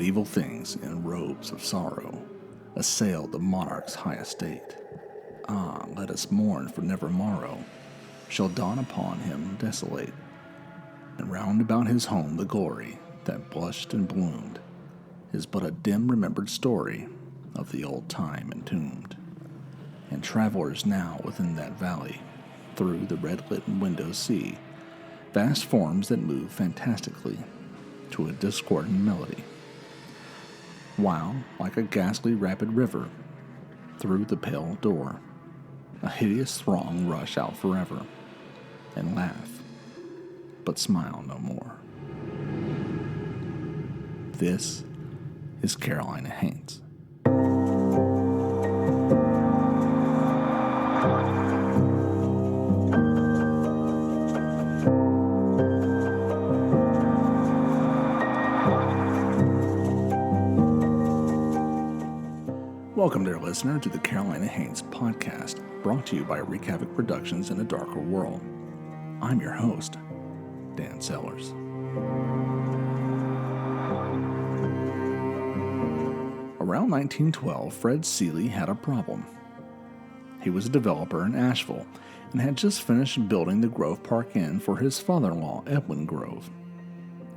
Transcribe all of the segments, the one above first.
But evil things in robes of sorrow assailed the monarch's high estate. Ah, let us mourn, for never morrow shall dawn upon him desolate. And round about his home the glory that blushed and bloomed is but a dim remembered story of the old time entombed. And travelers now within that valley through the red-lit windows see vast forms that move fantastically to a discordant melody, while, like a ghastly rapid river, through the pale door, a hideous throng rush out forever, and laugh, but smile no more. This is Carolina Haints. Welcome, dear listener, to the Carolina Haints podcast, brought to you by Wreak Havoc Productions in a Darker World. I'm your host, Dan Sellers. Around 1912, Fred Seeley had a problem. He was a developer in Asheville and had just finished building the Grove Park Inn for his father-in-law, Edwin Grove.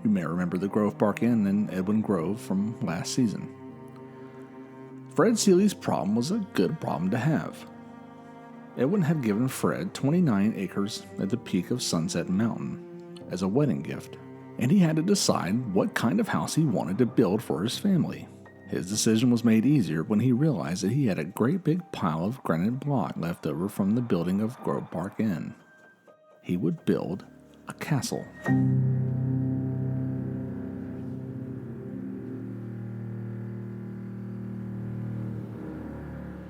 You may remember the Grove Park Inn and Edwin Grove from last season. Fred Seeley's problem was a good problem to have. Edwin had given Fred 29 acres at the peak of Sunset Mountain as a wedding gift, and he had to decide what kind of house he wanted to build for his family. His decision was made easier when he realized that he had a great big pile of granite block left over from the building of Grove Park Inn. He would build a castle.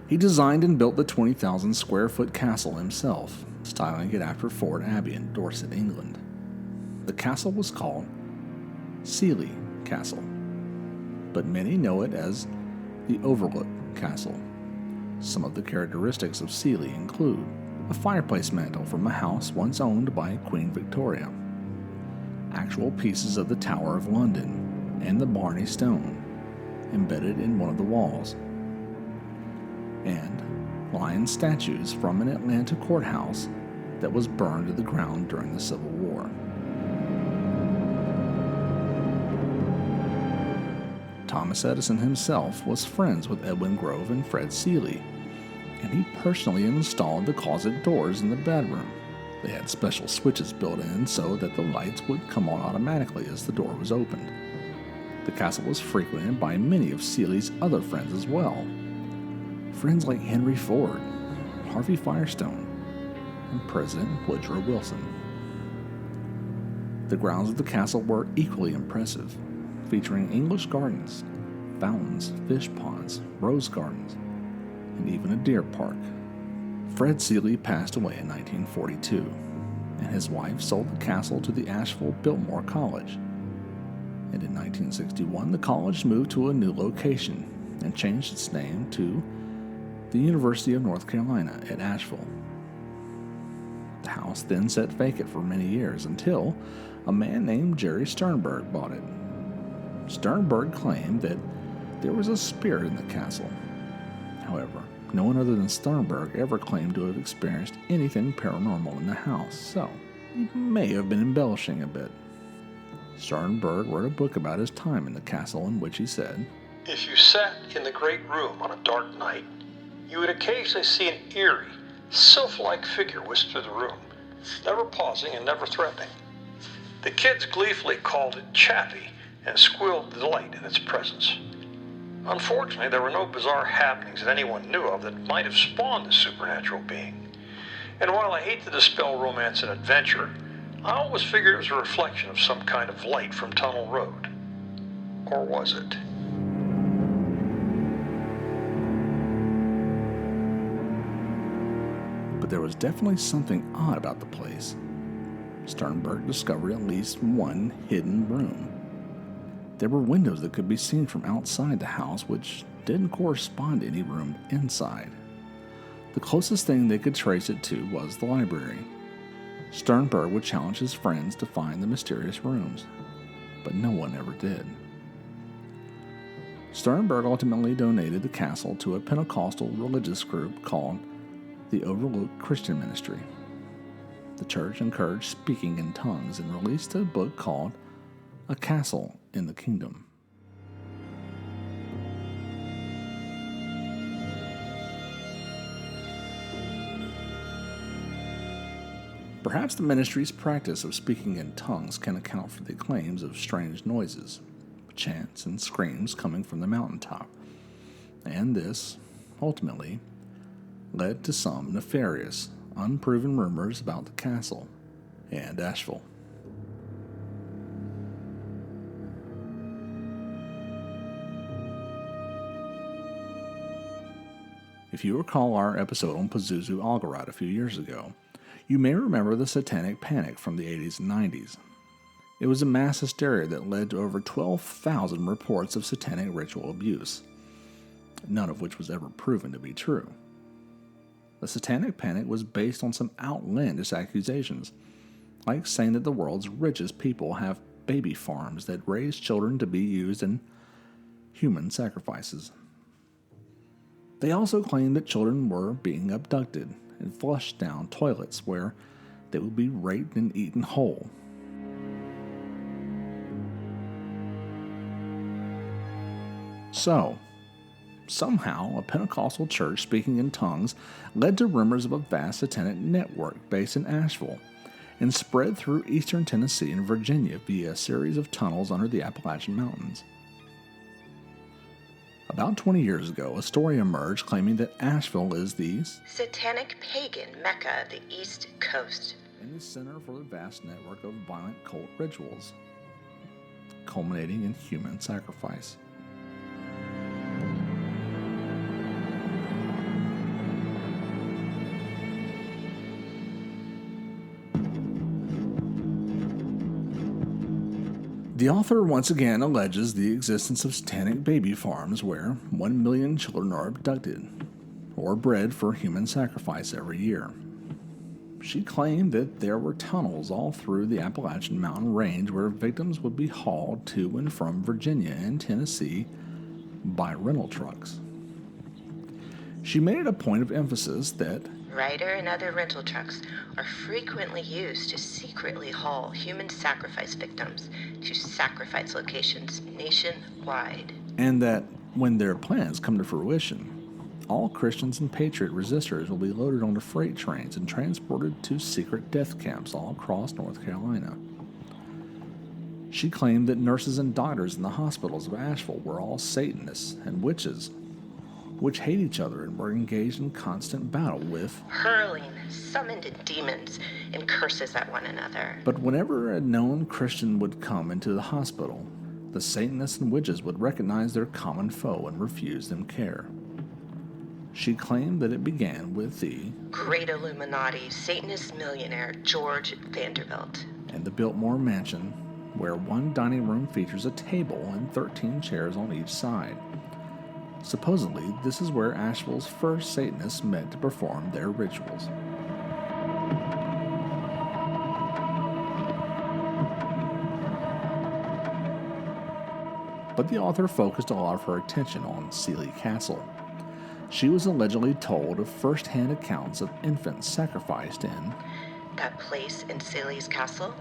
He designed and built the 20,000 square foot castle himself, styling it after Ford Abbey in Dorset, England. The castle was called Seeley Castle, but many know it as the Overlook Castle. Some of the characteristics of Seeley include a fireplace mantel from a house once owned by Queen Victoria, actual pieces of the Tower of London and the Blarney Stone embedded in one of the walls, and lion statues from an Atlanta courthouse that was burned to the ground during the Civil War. Thomas Edison himself was friends with Edwin Grove and Fred Seeley, and he personally installed the closet doors in the bedroom. They had special switches built in so that the lights would come on automatically as the door was opened. The castle was frequented by many of Seeley's other friends as well. Friends like Henry Ford, Harvey Firestone, and President Woodrow Wilson. The grounds of the castle were equally impressive, featuring English gardens, fountains, fish ponds, rose gardens, and even a deer park. Fred Seeley passed away in 1942, and his wife sold the castle to the Asheville Biltmore College. And in 1961, the college moved to a new location and changed its name to the University of North Carolina at Asheville. The house then sat vacant for many years until a man named Jerry Sternberg bought it. Sternberg claimed that there was a spirit in the castle. However, no one other than Sternberg ever claimed to have experienced anything paranormal in the house, so he may have been embellishing a bit. Sternberg wrote a book about his time in the castle in which he said, "If you sat in the great room on a dark night, you would occasionally see an eerie, sylph-like figure whisk through the room, never pausing and never threatening. The kids gleefully called it Chappie and squealed delight in its presence. Unfortunately, there were no bizarre happenings that anyone knew of that might have spawned this supernatural being. And while I hate to dispel romance and adventure, I always figured it was a reflection of some kind of light from Tunnel Road. Or was it?" But there was definitely something odd about the place. Sternberg discovered at least one hidden room. There were windows that could be seen from outside the house, which didn't correspond to any room inside. The closest thing they could trace it to was the library. Sternberg would challenge his friends to find the mysterious rooms, but no one ever did. Sternberg ultimately donated the castle to a Pentecostal religious group called the Overlooked Christian Ministry. The church encouraged speaking in tongues and released a book called A Castle in the Kingdom. Perhaps the ministry's practice of speaking in tongues can account for the claims of strange noises, chants, and screams coming from the mountaintop, and this, ultimately, led to some nefarious, unproven rumors about the castle and Asheville. If you recall our episode on Pazuzu Algarad a few years ago, you may remember the Satanic Panic from the 80s and 90s. It was a mass hysteria that led to over 12,000 reports of satanic ritual abuse, none of which was ever proven to be true. The Satanic Panic was based on some outlandish accusations, like saying that the world's richest people have baby farms that raise children to be used in human sacrifices. They also claimed that children were being abducted and flushed down toilets where they would be raped and eaten whole. So, somehow, a Pentecostal church speaking in tongues led to rumors of a vast satanic network based in Asheville and spread through eastern Tennessee and Virginia via a series of tunnels under the Appalachian Mountains. About 20 years ago, a story emerged claiming that Asheville is the Satanic pagan Mecca of the East Coast and the center for the vast network of violent cult rituals, culminating in human sacrifice. The author once again alleges the existence of satanic baby farms where 1 million children are abducted or bred for human sacrifice every year. She claimed that there were tunnels all through the Appalachian Mountain Range where victims would be hauled to and from Virginia and Tennessee by rental trucks. She made it a point of emphasis that Ryder and other rental trucks are frequently used to secretly haul human sacrifice victims to sacrifice locations nationwide. And that when their plans come to fruition, all Christians and Patriot resistors will be loaded onto freight trains and transported to secret death camps all across North Carolina. She claimed that nurses and doctors in the hospitals of Asheville were all Satanists and witches, which hate each other and were engaged in constant battle with, hurling summoned demons and curses at one another. But whenever a known Christian would come into the hospital, the Satanists and witches would recognize their common foe and refuse them care. She claimed that it began with the Great Illuminati Satanist millionaire George Vanderbilt and the Biltmore Mansion, where one dining room features a table and 13 chairs on each side. Supposedly, this is where Asheville's first Satanists met to perform their rituals. But the author focused a lot of her attention on Sealy Castle. She was allegedly told of first-hand accounts of infants sacrificed in that place in Sealy's Castle,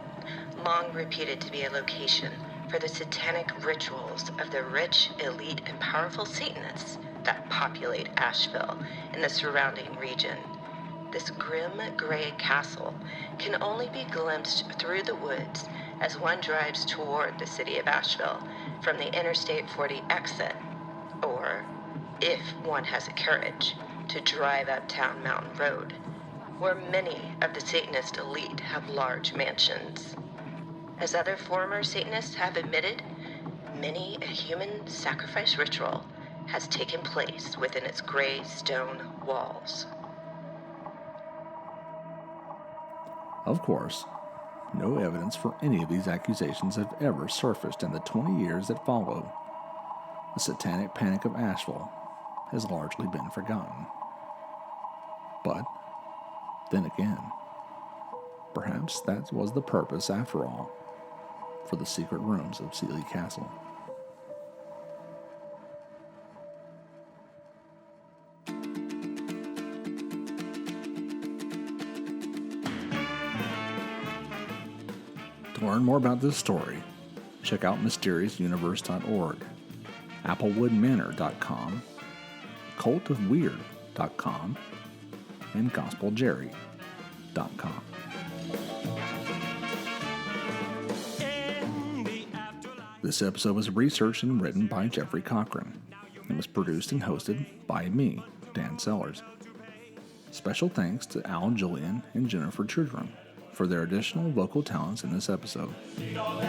long reputed to be a location for the satanic rituals of the rich, elite, and powerful Satanists that populate Asheville and the surrounding region. This grim gray castle can only be glimpsed through the woods as one drives toward the city of Asheville from the Interstate 40 exit, or, if one has a carriage, to drive uptown Mountain Road, where many of the Satanist elite have large mansions. As other former Satanists have admitted, many a human sacrifice ritual has taken place within its gray stone walls. Of course, no evidence for any of these accusations have ever surfaced in the 20 years that follow. The Satanic Panic of Asheville has largely been forgotten. But, then again, perhaps that was the purpose, after all, for the secret rooms of Sealy Castle. learn more about this story, check out mysteriousuniverse.org, applewoodmanor.com, cultofweird.com, and gospeljerry.com. This episode was researched and written by Jeffrey Cochran and was produced and hosted by me, Dan Sellers. Special thanks to Al Julian and Jennifer Trudrung for their additional vocal talents in this episode. People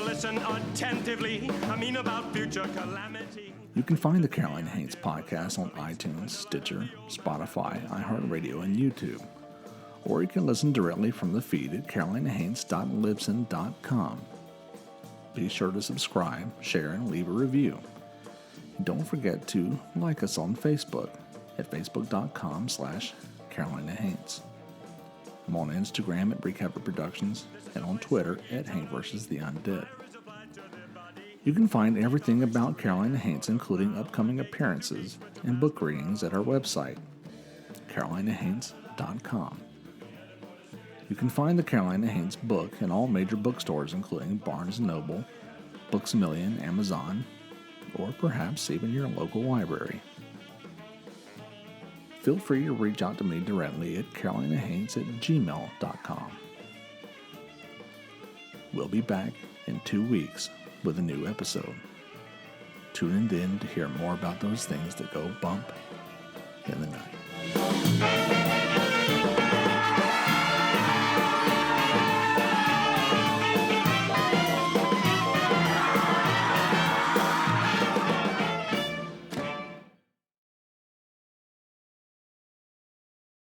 listen attentively. About future calamity. You can find the Carolina Haints podcast on iTunes, Stitcher, Spotify, iHeartRadio, and YouTube. Or you can listen directly from the feed at carolinahaints.libsyn.com. Be sure to subscribe, share, and leave a review. And don't forget to like us on Facebook at facebook.com/CarolinaHaints. I'm on Instagram at Recover Productions and on Twitter at Hank vs. the Undead. You can find everything about Carolina Haints, including upcoming appearances and book readings, at our website, carolinahaints.com. You can find the Carolina Haints book in all major bookstores, including Barnes & Noble, Books A Million, Amazon, or perhaps even your local library. Feel free to reach out to me directly at carolinahaints@gmail.com. We'll be back in 2 weeks with a new episode. Tune in then to hear more about those things that go bump in the night.